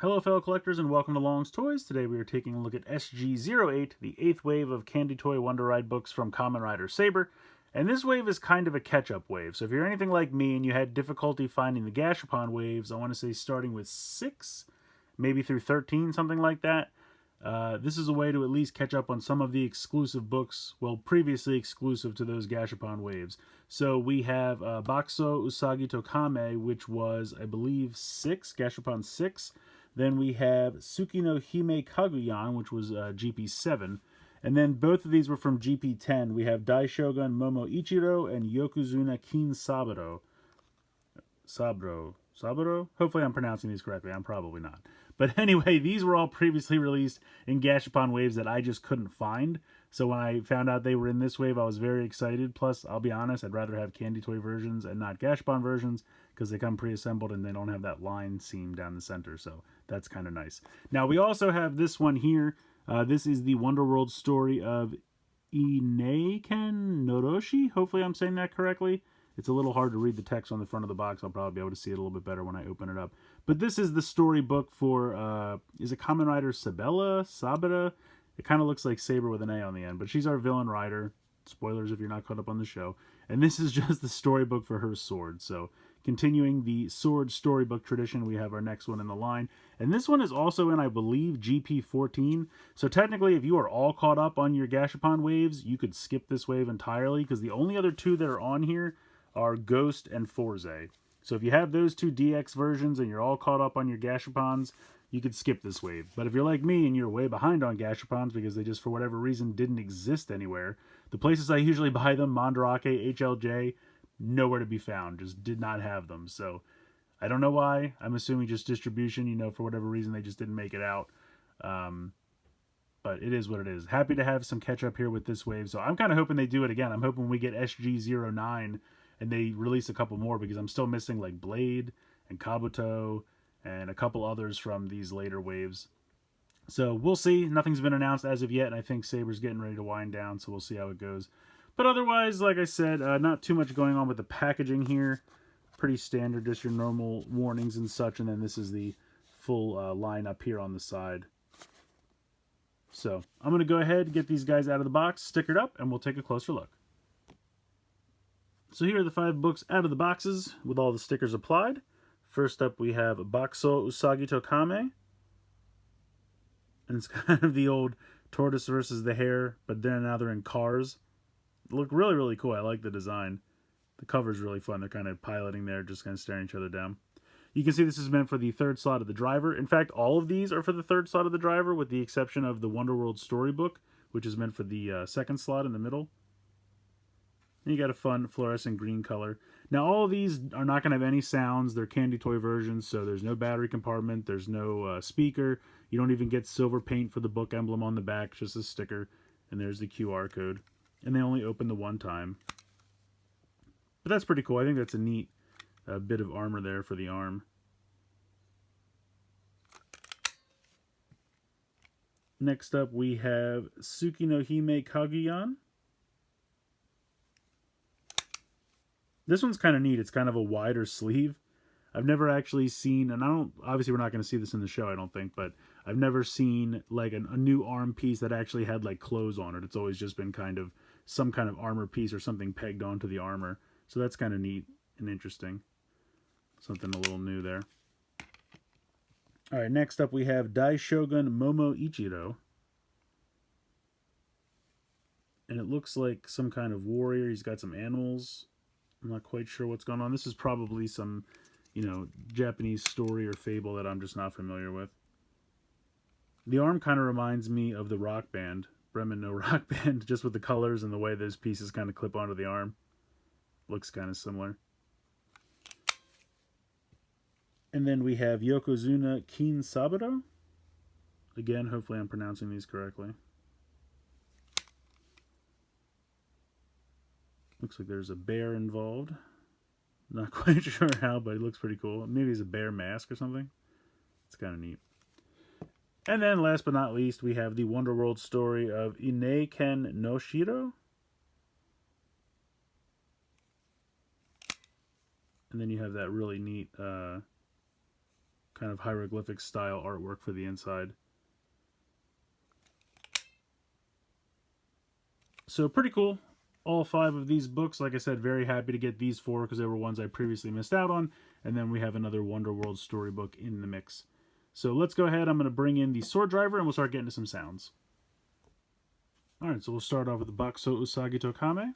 Hello fellow collectors and welcome to Long's Toys. Today we are taking a look at SG08, the 8th wave of Candy Toy Wonder Ride books from Kamen Rider Saber. And this wave is kind of a catch-up wave. So if you're anything like me and you had difficulty finding the Gashapon waves, I want to say starting with 6, maybe through 13, something like that. This is a way to at least catch up on some of the exclusive books, well, previously exclusive to those Gashapon waves. So we have Bakso Usagi to Kame, which was, I believe, 6, Gashapon 6. Then we have Tsuki no Hime Kaguyan, which was GP7. And then both of these were from GP10. We have Daishogun Momo Ichiro and Yokozuna Kin Saburo. Saburo? Hopefully I'm pronouncing these correctly. I'm probably not. But anyway, these were all previously released in Gashapon waves that I just couldn't find. So when I found out they were in this wave, I was very excited. Plus, I'll be honest, I'd rather have Candy Toy versions and not Gashapon versions because they come pre-assembled and they don't have that line seam down the center. So that's kind of nice. Now, we also have this one here. This is the Wonder World story of Ineiken Noroshi. Hopefully I'm saying that correctly. It's a little hard to read the text on the front of the box. I'll probably be able to see it a little bit better when I open it up. But this is the storybook for, is it Kamen Rider Sabera? It kind of looks like Saber with an A on the end. But she's our villain rider. Spoilers if you're not caught up on the show. And this is just the storybook for her sword. So continuing the sword storybook tradition, we have our next one in the line. And this one is also in, I believe, GP14. So technically, if you are all caught up on your Gashapon waves, you could skip this wave entirely. Because the only other two that are on here are Ghost and Forze. So if you have those two DX versions and you're all caught up on your Gashapons, you could skip this wave. But if you're like me and you're way behind on Gashapons because they just, for whatever reason, didn't exist anywhere, the places I usually buy them, Mandarake, HLJ, nowhere to be found. Just did not have them. So I don't know why. I'm assuming just distribution, you know, for whatever reason, they just didn't make it out. But it is what it is. Happy to have some catch up here with this wave. So I'm kind of hoping they do it again. I'm hoping we get SG09 and they release a couple more because I'm still missing like Blade and Kabuto and a couple others from these later waves. So we'll see. Nothing's been announced as of yet, and I think Saber's getting ready to wind down, so we'll see how it goes. But otherwise, like I said, not too much going on with the packaging here. Pretty standard, just your normal warnings and such, and then this is the full line up here on the side. So I'm going to go ahead and get these guys out of the box, stickered up, and we'll take a closer look. So here are the 5 books out of the boxes with all the stickers applied. First up we have Bakso Usagi to Kame. And it's kind of the old tortoise versus the hare, but then now they're in cars. They look really, really cool. I like the design. The cover's really fun. They're kind of piloting there, just kind of staring each other down. You can see this is meant for the 3rd slot of the driver. In fact, all of these are for the 3rd slot of the driver, with the exception of the Wonder World Storybook, which is meant for the 2nd slot in the middle. And you got a fun fluorescent green color. Now, all of these are not going to have any sounds. They're Candy Toy versions, so there's no battery compartment. There's no speaker. You don't even get silver paint for the book emblem on the back. It's just a sticker. And there's the QR code. And they only open the one time. But that's pretty cool. I think that's a neat bit of armor there for the arm. Next up, we have Tsuki no Hime Kaguyan. This one's kind of neat. It's kind of a wider sleeve. I've never actually seen, and obviously we're not going to see this in the show, I don't think, but I've never seen like a new arm piece that actually had like clothes on it. It's always just been kind of some kind of armor piece or something pegged onto the armor. So that's kind of neat and interesting. Something a little new there. All right, next up we have Daishogun Momo Ichiro. And it looks like some kind of warrior. He's got some animals. I'm not quite sure what's going on. This is probably some, you know, Japanese story or fable that I'm just not familiar with. The arm kind of reminds me of the Rock Band, Bremen no Rock Band, just with the colors and the way those pieces kind of clip onto the arm. Looks kind of similar. And then we have Yokozuna Kin Saburo. Again, hopefully I'm pronouncing these correctly. Looks like there's a bear involved. Not quite sure how, but it looks pretty cool. Maybe it's a bear mask or something. It's kind of neat. And then last but not least, we have the Wonder World story of Ineiken Noshiro. And then you have that really neat kind of hieroglyphic style artwork for the inside. So pretty cool. All 5 of these books, like I said, very happy to get these 4 because they were ones I previously missed out on. And then we have another Wonder World storybook in the mix. So let's go ahead. I'm going to bring in the Sword Driver and we'll start getting to some sounds. Alright, so we'll start off with the Bakso Usagi to Kame.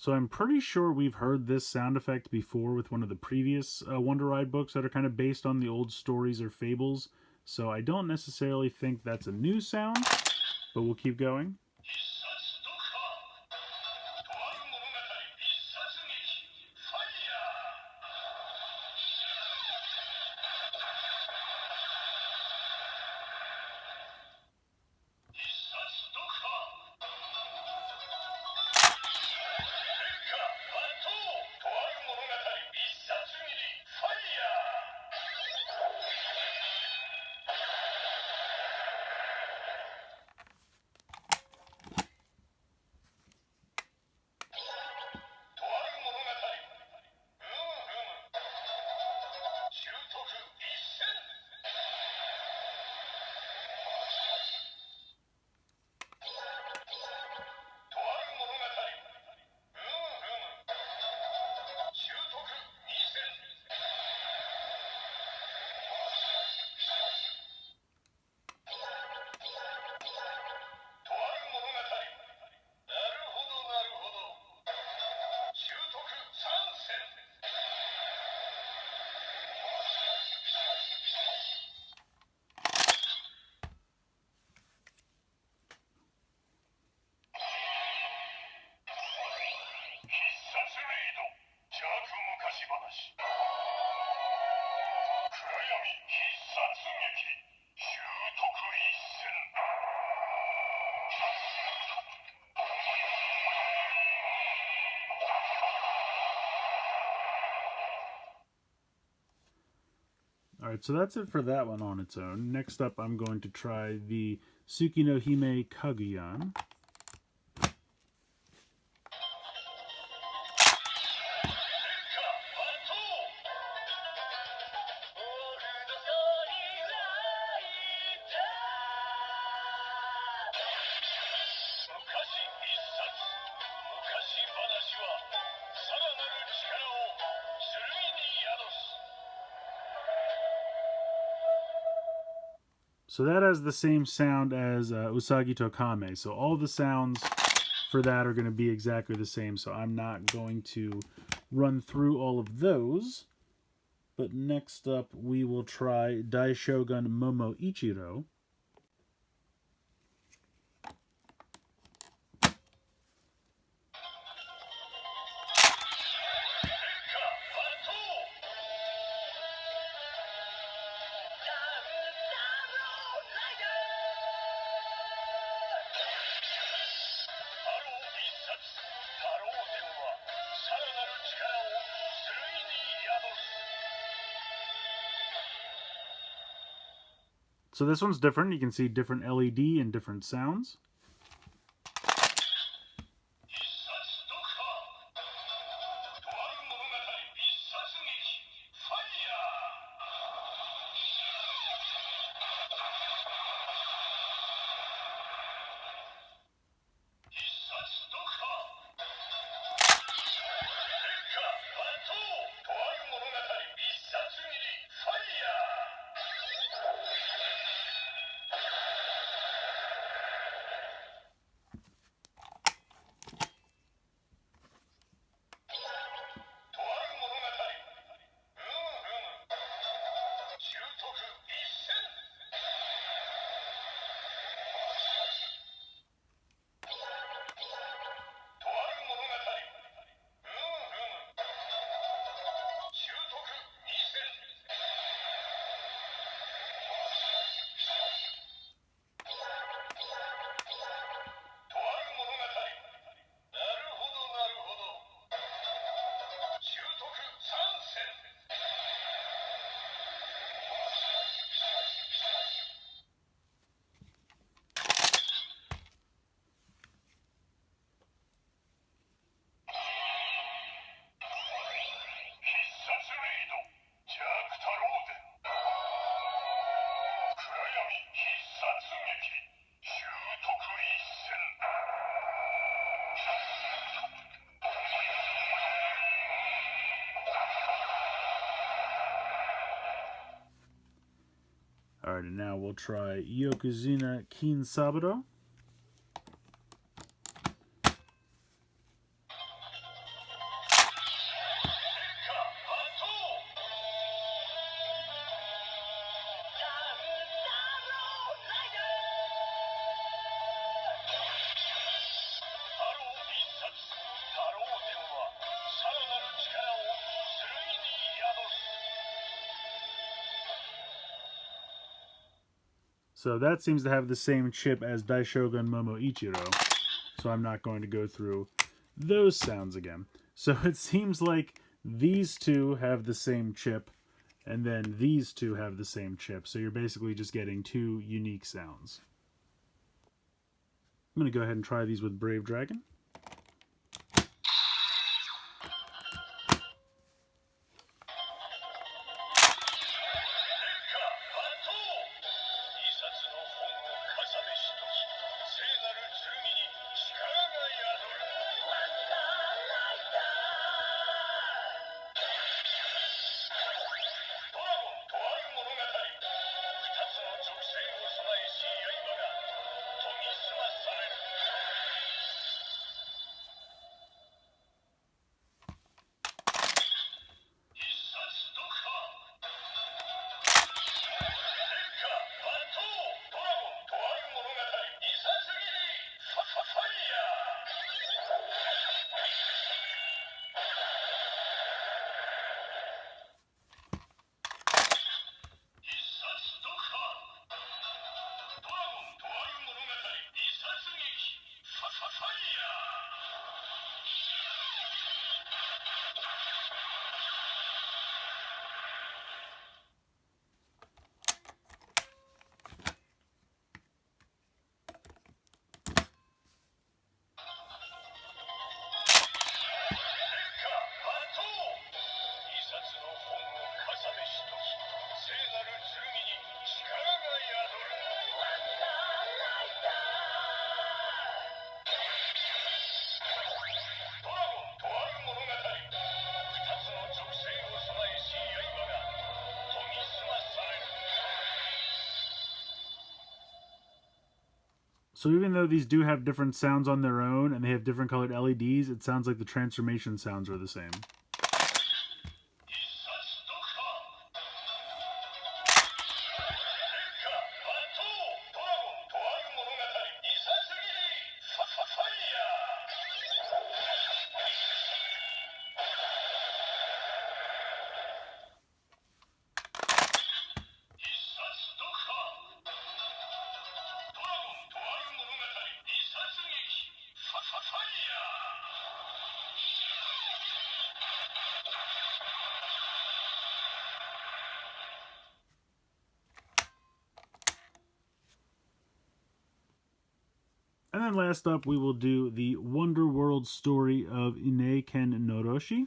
So I'm pretty sure we've heard this sound effect before with one of the previous Wonder Ride books that are kind of based on the old stories or fables. So I don't necessarily think that's a new sound, but we'll keep going. Alright, so that's it for that one on its own. Next up, I'm going to try the Tsuki no Hime Kaguyan. So that has the same sound as Usagi to Kame. So all the sounds for that are going to be exactly the same. So I'm not going to run through all of those. But next up, we will try Daishogun Momo Ichiro. So this one's different. You can see different LED and different sounds. Alright, and now we'll try Yokozuna Kin Saburo. So that seems to have the same chip as Daishogun Momo Ichiro. So I'm not going to go through those sounds again. So it seems like these two have the same chip, and then these two have the same chip. So you're basically just getting two unique sounds. I'm going to go ahead and try these with Brave Dragon. So even though these do have different sounds on their own and they have different colored LEDs, it sounds like the transformation sounds are the same. And then last up, we will do the Wonder World story of Ine Ken Noroshi.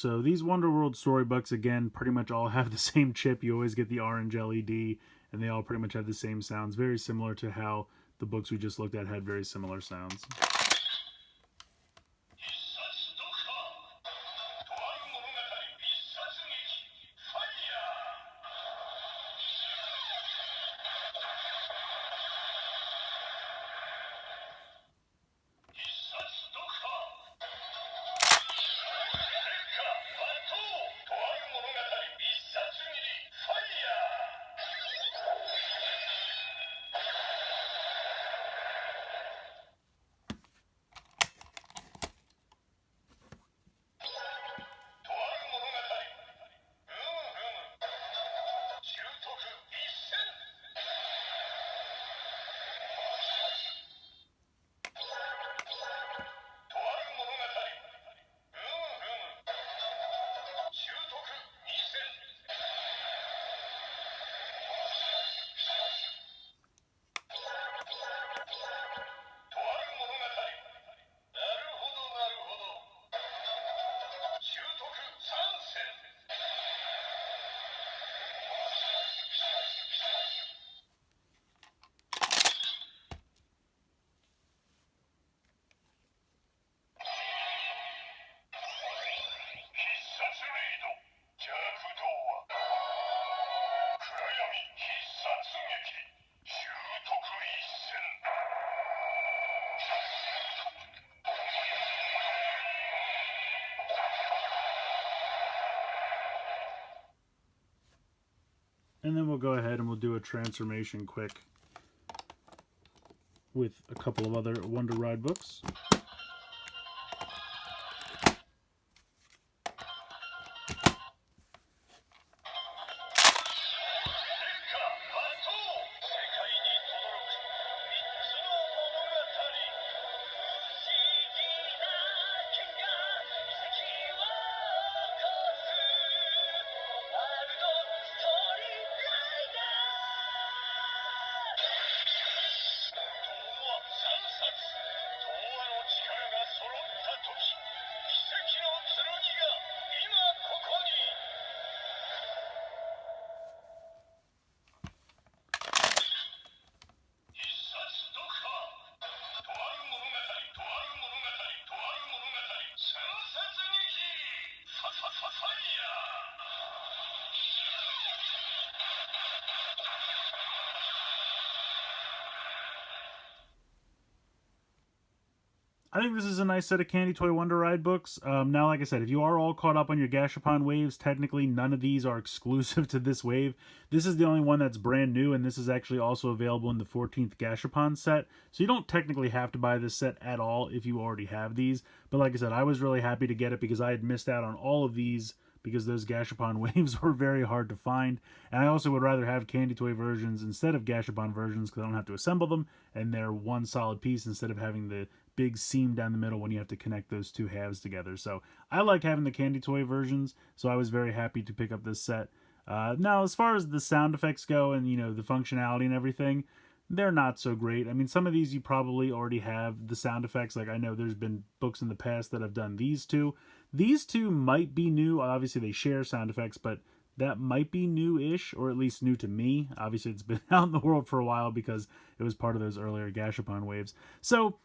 So these Wonder World storybooks, again, pretty much all have the same chip. You always get the orange LED, and they all pretty much have the same sounds. Very similar to how the books we just looked at had very similar sounds. And then we'll go ahead and we'll do a transformation quick with a couple of other Wonder Ride books. I think this is a nice set of Candy Toy Wonder Ride books. Now, like I said, if you are all caught up on your Gashapon waves, technically none of these are exclusive to this wave. This is the only one that's brand new, and this is actually also available in the 14th Gashapon set. So you don't technically have to buy this set at all if you already have these. But like I said, I was really happy to get it because I had missed out on all of these because those Gashapon waves were very hard to find. And I also would rather have Candy Toy versions instead of Gashapon versions because I don't have to assemble them, and they're one solid piece instead of having the big seam down the middle when you have to connect those two halves together. So I like having the Candy Toy versions, so I was very happy to pick up this set. Now, as far as the sound effects go and, you know, the functionality and everything, they're not so great. I mean, some of these you probably already have the sound effects. Like, I know there's been books in the past that have done these two. These two might be new. Obviously, they share sound effects, but that might be new-ish, or at least new to me. Obviously, it's been out in the world for a while because it was part of those earlier Gashapon waves. So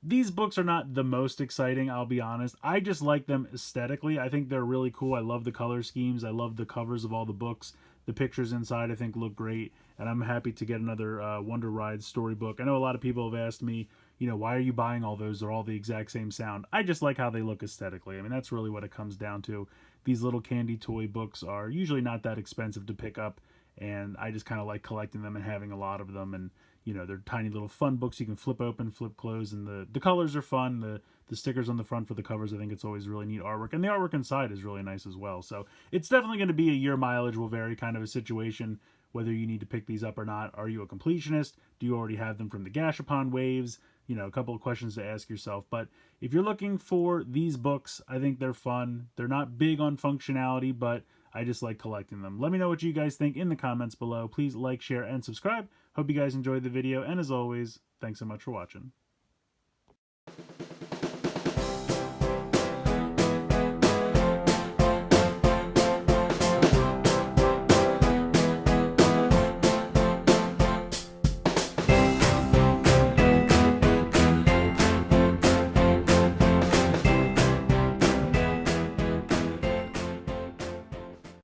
these books are not the most exciting, I'll be honest. I just like them aesthetically. I think they're really cool. I love the color schemes. I love the covers of all the books. The pictures inside, I think, look great. And I'm happy to get another Wonder Ride storybook. I know a lot of people have asked me, you know, why are you buying all those? They're all the exact same sound. I just like how they look aesthetically. I mean, that's really what it comes down to. These little Candy Toy books are usually not that expensive to pick up. And I just kind of like collecting them and having a lot of them. And you know, they're tiny little fun books you can flip open, flip close, and the colors are fun. The stickers on the front for the covers, I think it's always really neat artwork. And the artwork inside is really nice as well. So it's definitely going to be a year mileage will vary kind of a situation, whether you need to pick these up or not. Are you a completionist? Do you already have them from the Gashapon waves? You know, a couple of questions to ask yourself. But if you're looking for these books, I think they're fun. They're not big on functionality, but I just like collecting them. Let me know what you guys think in the comments below. Please like, share, and subscribe. Hope you guys enjoyed the video, and as always, thanks so much for watching.